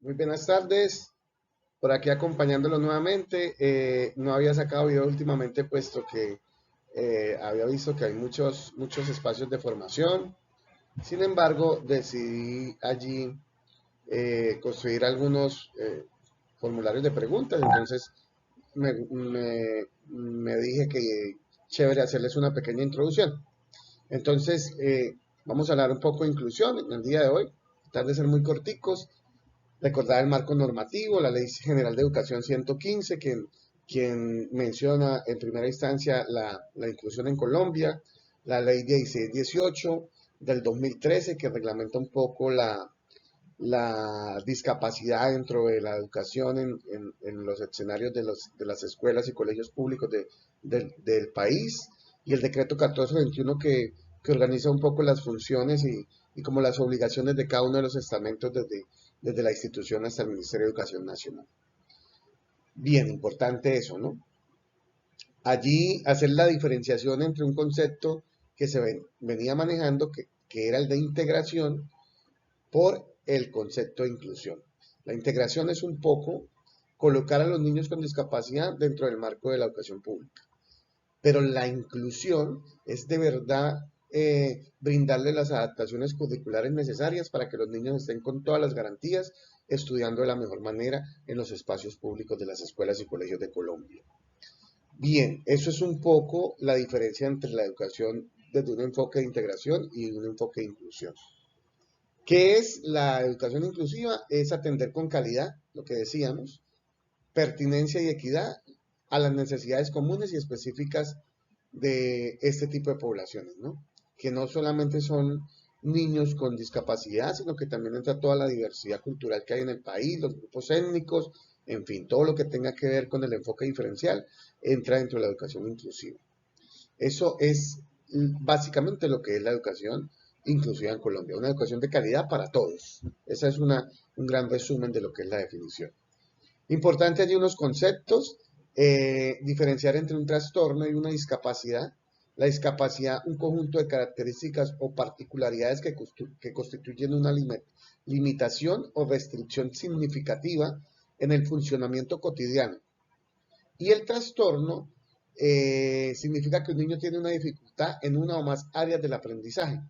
Muy buenas tardes, por aquí acompañándolo nuevamente. No había sacado video últimamente puesto que había visto que hay muchos espacios de formación. Sin embargo, decidí allí construir algunos formularios de preguntas. Entonces me dije que chévere hacerles una pequeña introducción. Entonces, vamos a hablar un poco de inclusión en el día de hoy. Tratar de ser muy corticos. Recordar el marco normativo, la Ley General de Educación 115, quien menciona en primera instancia la inclusión en Colombia, la Ley 1618 del 2013, que reglamenta un poco la discapacidad dentro de la educación en los escenarios de las escuelas y colegios públicos del país, y el decreto 1421 que organiza un poco las funciones y como las obligaciones de cada uno de los estamentos desde la institución hasta el Ministerio de Educación Nacional. Bien, importante eso, ¿no? Allí hacer la diferenciación entre un concepto que venía manejando, que era el de integración, por el concepto de inclusión. La integración es un poco colocar a los niños con discapacidad dentro del marco de la educación pública, pero la inclusión es de verdad brindarle las adaptaciones curriculares necesarias para que los niños estén con todas las garantías estudiando de la mejor manera en los espacios públicos de las escuelas y colegios de Colombia. Bien, eso es un poco la diferencia entre la educación desde un enfoque de integración y un enfoque de inclusión. ¿Qué es la educación inclusiva? Es atender con calidad, lo que decíamos, pertinencia y equidad a las necesidades comunes y específicas de este tipo de poblaciones, ¿no? Que no solamente son niños con discapacidad, sino que también entra toda la diversidad cultural que hay en el país, los grupos étnicos, en fin, todo lo que tenga que ver con el enfoque diferencial entra dentro de la educación inclusiva. Eso es básicamente lo que es la educación inclusiva en Colombia, una educación de calidad para todos. Ese es un gran resumen de lo que es la definición. Importante allí unos conceptos, diferenciar entre un trastorno y una discapacidad. La discapacidad, un conjunto de características o particularidades que constituyen una limitación o restricción significativa en el funcionamiento cotidiano. Y el trastorno significa que un niño tiene una dificultad en una o más áreas del aprendizaje,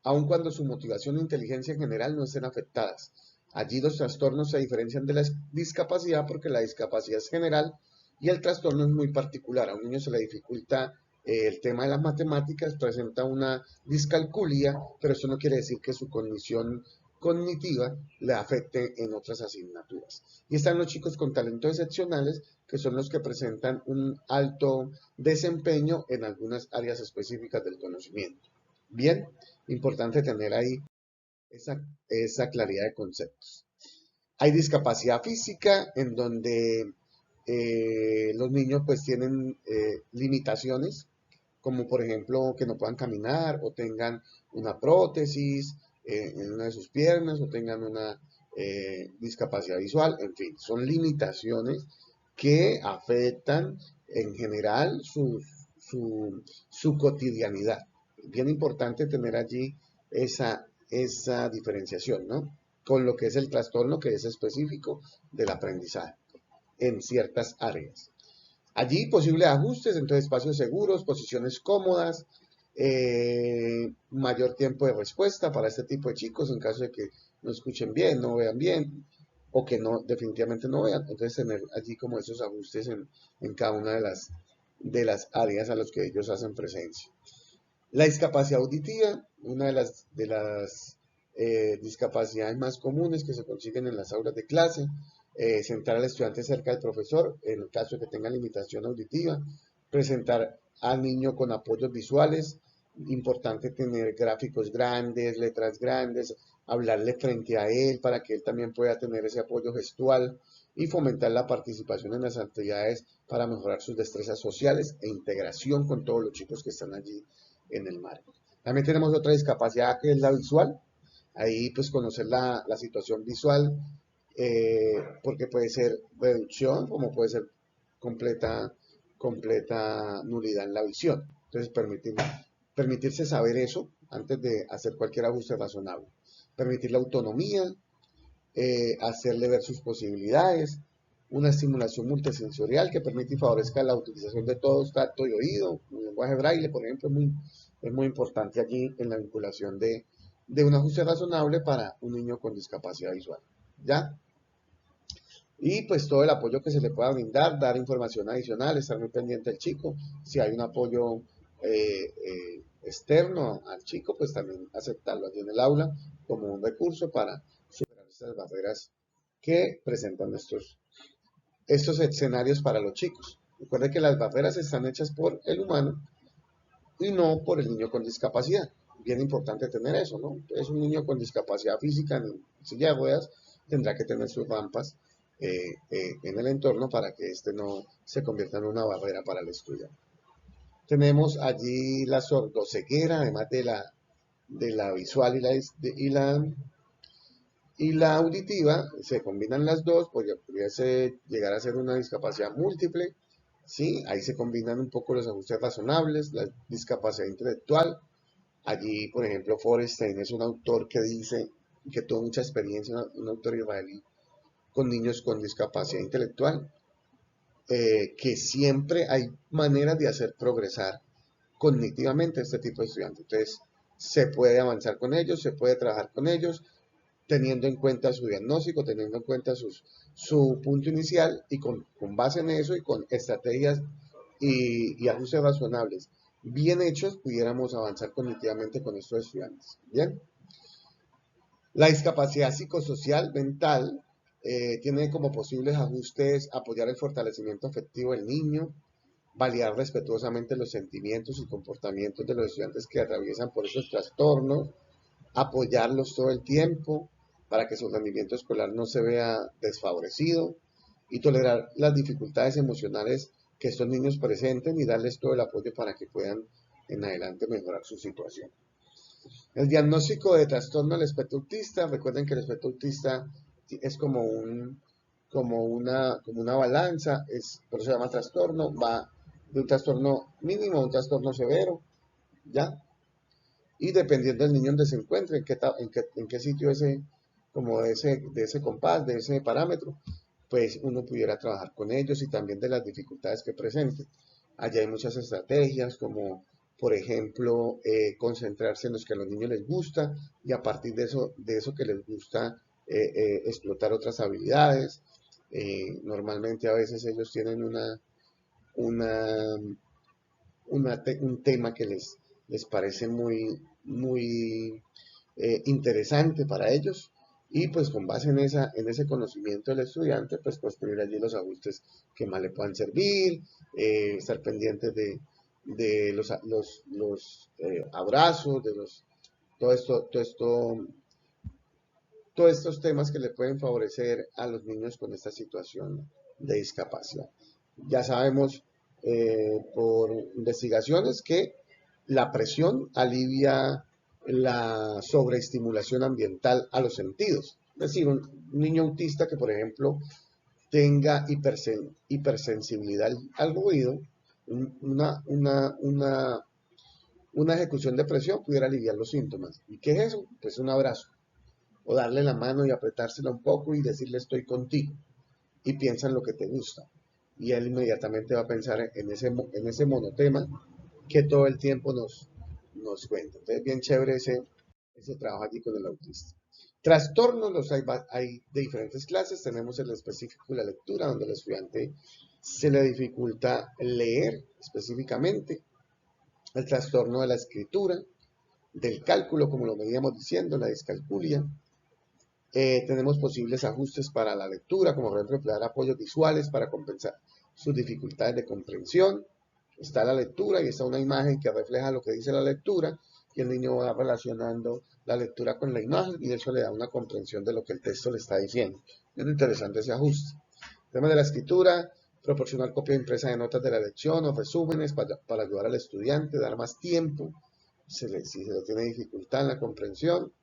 aun cuando su motivación e inteligencia en general no estén afectadas. Allí los trastornos se diferencian de la discapacidad porque la discapacidad es general y el trastorno es muy particular. A un niño se le dificulta el tema de las matemáticas, presenta una discalculia, pero eso no quiere decir que su condición cognitiva le afecte en otras asignaturas. Y están los chicos con talentos excepcionales, que son los que presentan un alto desempeño en algunas áreas específicas del conocimiento. Bien, importante tener ahí esa claridad de conceptos. Hay discapacidad física en donde los niños pues tienen limitaciones, como por ejemplo que no puedan caminar o tengan una prótesis en una de sus piernas o tengan una discapacidad visual, en fin, son limitaciones que afectan en general su cotidianidad. Bien importante tener allí esa diferenciación, ¿no? Con lo que es el trastorno que es específico del aprendizaje en ciertas áreas. Allí posibles ajustes, entonces espacios seguros, posiciones cómodas, mayor tiempo de respuesta para este tipo de chicos en caso de que no escuchen bien, no vean bien o que no definitivamente no vean. Entonces tener allí como esos ajustes en cada una de las áreas a las que ellos hacen presencia. La discapacidad auditiva, una de las discapacidades más comunes que se consiguen en las aulas de clase, sentar al estudiante cerca del profesor en el caso de que tenga limitación auditiva, presentar al niño con apoyos visuales, importante tener gráficos grandes, letras grandes, hablarle frente a él para que él también pueda tener ese apoyo gestual y fomentar la participación en las actividades para mejorar sus destrezas sociales e integración con todos los chicos que están allí en el marco. También tenemos otra discapacidad que es la visual. Ahí pues conocer la situación visual, porque puede ser reducción como puede ser completa nulidad en la visión. Entonces permitirse saber eso antes de hacer cualquier ajuste razonable. Permitir la autonomía, hacerle ver sus posibilidades, una estimulación multisensorial que permite y favorezca la utilización de todos, tacto y oído. El lenguaje braille, por ejemplo, es muy importante allí en la vinculación de un ajuste razonable para un niño con discapacidad visual. ¿Ya? Y pues todo el apoyo que se le pueda brindar, dar información adicional, estar muy pendiente del chico. Si hay un apoyo externo al chico, pues también aceptarlo allí en el aula como un recurso para superar estas barreras que presentan estos escenarios para los chicos. Recuerde que las barreras están hechas por el humano y no por el niño con discapacidad. Bien importante tener eso, ¿no? Es un niño con discapacidad física en silla de ruedas, tendrá que tener sus rampas en el entorno para que este no se convierta en una barrera para el estudiante. Tenemos allí la sordoceguera, además de la visual y la auditiva, se combinan las dos, porque pudiese llegar a ser una discapacidad múltiple, ¿sí? Ahí se combinan un poco los ajustes razonables, la discapacidad intelectual. Allí, por ejemplo, Forestein es un autor que dice que tuvo mucha experiencia, un autor israelí, con niños con discapacidad intelectual, que siempre hay maneras de hacer progresar cognitivamente a este tipo de estudiantes. Entonces, se puede avanzar con ellos, se puede trabajar con ellos, teniendo en cuenta su diagnóstico, teniendo en cuenta su punto inicial y con base en eso y con estrategias y ajustes razonables bien hechos, pudiéramos avanzar cognitivamente con estos estudiantes. Bien. La discapacidad psicosocial mental tiene como posibles ajustes apoyar el fortalecimiento afectivo del niño, validar respetuosamente los sentimientos y comportamientos de los estudiantes que atraviesan por esos trastornos, apoyarlos todo el tiempo para que su rendimiento escolar no se vea desfavorecido y tolerar las dificultades emocionales que estos niños presenten y darles todo el apoyo para que puedan en adelante mejorar su situación. El diagnóstico de trastorno del espectro autista, recuerden que el espectro autista es como una balanza, por eso se llama trastorno, va de un trastorno mínimo a un trastorno severo, ¿ya? Y dependiendo del niño donde se encuentre, en qué sitio como de ese compás, de ese parámetro, pues uno pudiera trabajar con ellos y también de las dificultades que presenten. Allá hay muchas estrategias como, por ejemplo, concentrarse en los que a los niños les gusta y a partir de eso que les gusta, explotar otras habilidades. Normalmente a veces ellos tienen una, un tema que les parece muy interesante para ellos y pues con base en ese conocimiento del estudiante pues construir allí los ajustes que más le puedan servir, estar pendientes de los abrazos, todo esto, todo esto, todos estos temas que le pueden favorecer a los niños con esta situación de discapacidad. Ya sabemos por investigaciones que la presión alivia la sobreestimulación ambiental a los sentidos. Es decir, un niño autista que, por ejemplo, tenga hipersensibilidad al ruido, una ejecución de presión pudiera aliviar los síntomas. ¿Y qué es eso? Pues un abrazo o darle la mano y apretársela un poco y decirle estoy contigo y piensa en lo que te gusta. Y él inmediatamente va a pensar en ese monotema que todo el tiempo nos cuenta. Entonces, bien chévere ese trabajo allí con el autista. Trastornos los hay de diferentes clases. Tenemos el específico de la lectura, donde al estudiante se le dificulta leer específicamente. El trastorno de la escritura, del cálculo, como lo veníamos diciendo, la discalculia. Tenemos posibles ajustes para la lectura, como por ejemplo emplear apoyos visuales para compensar sus dificultades de comprensión. Está la lectura y está una imagen que refleja lo que dice la lectura y el niño va relacionando la lectura con la imagen y eso le da una comprensión de lo que el texto le está diciendo. Es interesante ese ajuste. El tema de la escritura, proporcionar copia impresa de notas de la lección o resúmenes para ayudar al estudiante, dar más tiempo si se le tiene dificultad en la comprensión,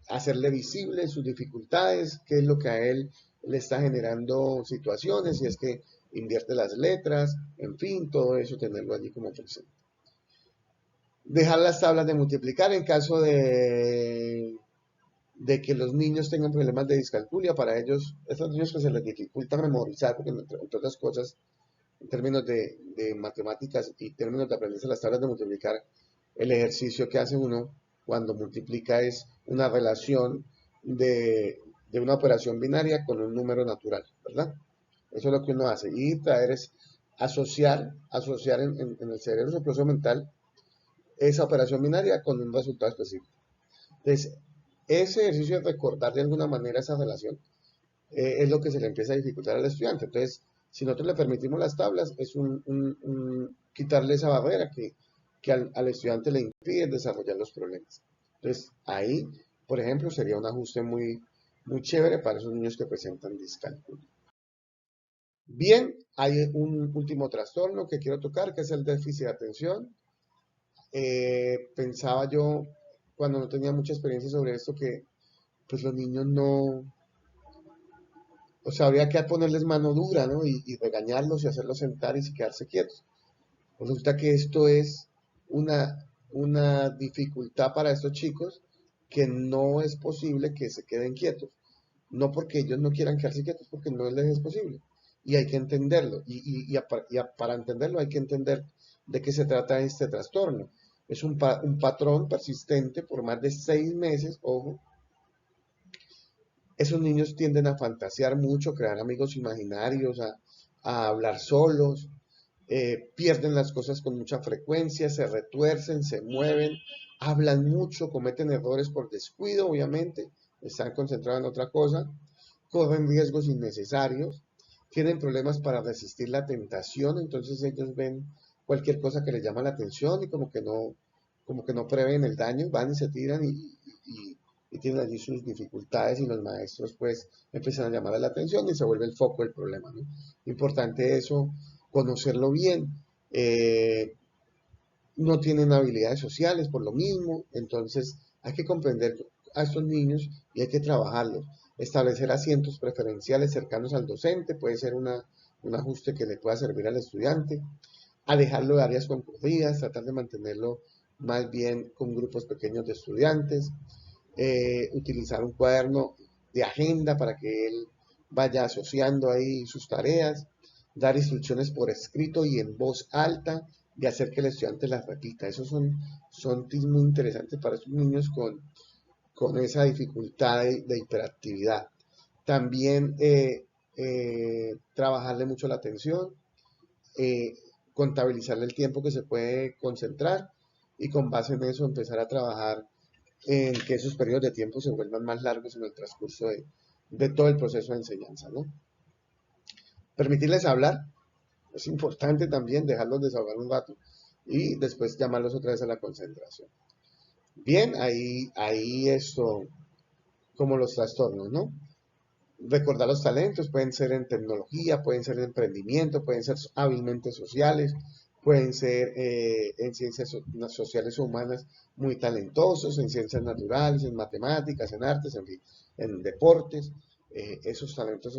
hacerle visible sus dificultades, qué es lo que a él le está generando situaciones, si es que invierte las letras, en fin, todo eso tenerlo allí como presente. Dejar las tablas de multiplicar en caso de que los niños tengan problemas de discalculia. Para ellos, estos niños que se les dificulta memorizar, porque entre otras cosas, en términos de matemáticas y términos de aprenderse las tablas de multiplicar, el ejercicio que hace uno cuando multiplica es una relación de una operación binaria con un número natural, ¿verdad? Eso es lo que uno hace. Y traer es asociar en el cerebro, su proceso mental, esa operación binaria con un resultado específico. Entonces, ese ejercicio de recordar de alguna manera esa relación es lo que se le empieza a dificultar al estudiante. Entonces, si nosotros le permitimos las tablas, es quitarle esa barrera que al estudiante le impide desarrollar los problemas. Entonces, ahí, por ejemplo, sería un ajuste muy chévere para esos niños que presentan discalculia. Bien, hay un último trastorno que quiero tocar, que es el déficit de atención. Pensaba yo, cuando no tenía mucha experiencia sobre esto, que pues los niños no, o sea, habría que ponerles mano dura, ¿no? Y regañarlos y hacerlos sentar y quedarse quietos. Pues resulta que esto es una dificultad para estos chicos, que no es posible que se queden quietos. No porque ellos no quieran quedarse quietos, porque no les es posible. Y hay que entenderlo. Para entenderlo hay que entender de qué se trata este trastorno. Es un patrón persistente por más de 6 meses, ojo. Esos niños tienden a fantasear mucho, crear amigos imaginarios, a hablar solos, pierden las cosas con mucha frecuencia, se retuercen, se mueven, hablan mucho, cometen errores por descuido, obviamente, están concentrados en otra cosa, corren riesgos innecesarios, tienen problemas para resistir la tentación. Entonces ellos ven cualquier cosa que les llama la atención y como que no prevén el daño, van y se tiran y tienen allí sus dificultades, y los maestros pues empiezan a llamar la atención y se vuelve el foco del problema, ¿no? Importante eso, conocerlo bien. No tienen habilidades sociales por lo mismo, entonces hay que comprender a estos niños y hay que trabajarlos. Establecer asientos preferenciales cercanos al docente puede ser un ajuste que le pueda servir al estudiante. Alejarlo de áreas concurridas, tratar de mantenerlo más bien con grupos pequeños de estudiantes. Utilizar un cuaderno de agenda para que él vaya asociando ahí sus tareas, dar instrucciones por escrito y en voz alta, y hacer que el estudiante las repita. Esos son tips muy interesantes para esos niños con esa dificultad de hiperactividad. También trabajarle mucho la atención, eh, contabilizarle el tiempo que se puede concentrar, y con base en eso empezar a trabajar en que esos periodos de tiempo se vuelvan más largos en el transcurso de todo el proceso de enseñanza, ¿no? Permitirles hablar, es importante también dejarlos desahogar un rato y después llamarlos otra vez a la concentración. Bien, ahí esto, como los trastornos, ¿no? Recordar los talentos, pueden ser en tecnología, pueden ser en emprendimiento, pueden ser hábilmente sociales, pueden ser en ciencias sociales o humanas muy talentosos, en ciencias naturales, en matemáticas, en artes, en fin, en deportes. Esos talentos